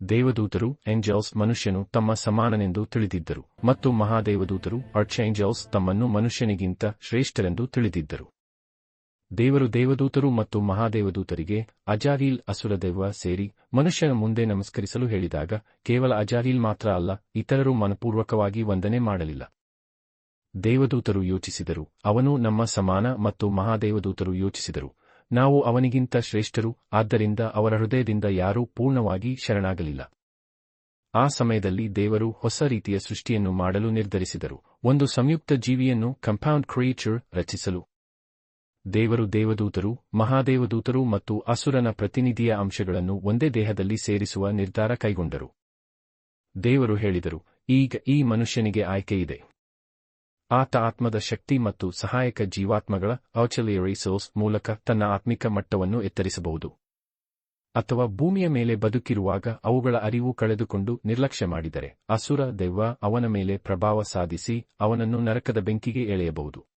ದೇವದೂತರು ಏಂಜಲ್ಸ್ ಮನುಷ್ಯನು ತಮ್ಮ ಸಮಾನನೆಂದು ತಿಳಿದಿದ್ದರು, ಮತ್ತು ಮಹಾದೇವದೂತರು ಆರ್ಚ್ಏಂಜಲ್ಸ್ ತಮ್ಮನ್ನು ಮನುಷ್ಯನಿಗಿಂತ ಶ್ರೇಷ್ಠರೆಂದು ತಿಳಿದಿದ್ದರು. ದೇವರು ದೇವದೂತರು ಮತ್ತು ಮಹಾದೇವದೂತರಿಗೆ ಅಜಾರೀಲ್ ಅಸುರದೆವ್ವ ಸೇರಿ ಮನುಷ್ಯನ ಮುಂದೆ ನಮಸ್ಕರಿಸಲು ಹೇಳಿದಾಗ ಕೇವಲ ಅಜಾರೀಲ್ ಮಾತ್ರ ಅಲ್ಲ, ಇತರರು ಮನಪೂರ್ವಕವಾಗಿ ವಂದನೆ ಮಾಡಲಿಲ್ಲ. ದೇವದೂತರು ಯೋಚಿಸಿದರು, ಅವನು ನಮ್ಮ ಸಮಾನ, ಮತ್ತು ಮಹಾದೇವದೂತರು ಯೋಚಿಸಿದರು, ನಾವು ಅವನಿಗಿಂತ ಶ್ರೇಷ್ಠರು, ಆದ್ದರಿಂದ ಅವರ ಹೃದಯದಿಂದ ಯಾರೂ ಪೂರ್ಣವಾಗಿ ಶರಣಾಗಲಿಲ್ಲ. ಆ ಸಮಯದಲ್ಲಿ ದೇವರು ಹೊಸ ರೀತಿಯ ಸೃಷ್ಟಿಯನ್ನು ಮಾಡಲು ನಿರ್ಧರಿಸಿದರು, ಒಂದು ಸಂಯುಕ್ತ ಜೀವಿಯನ್ನು ಕಂಪೌಂಡ್ ಕ್ರಿಯೇಚರ್ ರಚಿಸಲು. ದೇವರು ದೇವದೂತರು, ಮಹಾದೇವದೂತರು ಮತ್ತು ಅಸುರನ ಪ್ರತಿನಿಧಿಯ ಅಂಶಗಳನ್ನು ಒಂದೇ ದೇಹದಲ್ಲಿ ಸೇರಿಸುವ ನಿರ್ಧಾರ ಕೈಗೊಂಡರು. ದೇವರು ಹೇಳಿದರು, ಈಗ ಈ ಮನುಷ್ಯನಿಗೆ ಆಯ್ಕೆಯಿದೆ. ಆತ ಆತ್ಮದ ಶಕ್ತಿ ಮತ್ತು ಸಹಾಯಕ ಜೀವಾತ್ಮಗಳ ಆಕ್ಸಿಲರಿ ಸೋರ್ಸ್ ಮೂಲಕ ತನ್ನ ಆತ್ಮಿಕ ಮಟ್ಟವನ್ನು ಎತ್ತರಿಸಬಹುದು. ಅಥವಾ ಭೂಮಿಯ ಮೇಲೆ ಬದುಕಿರುವಾಗ ಅವುಗಳ ಅರಿವು ಕಳೆದುಕೊಂಡು ನಿರ್ಲಕ್ಷ್ಯ ಮಾಡಿದರೆ ಅಸುರ ದೆವ್ವ ಅವನ ಮೇಲೆ ಪ್ರಭಾವ ಸಾಧಿಸಿ ಅವನನ್ನು ನರಕದ ಬೆಂಕಿಗೆ ಎಳೆಯಬಹುದು.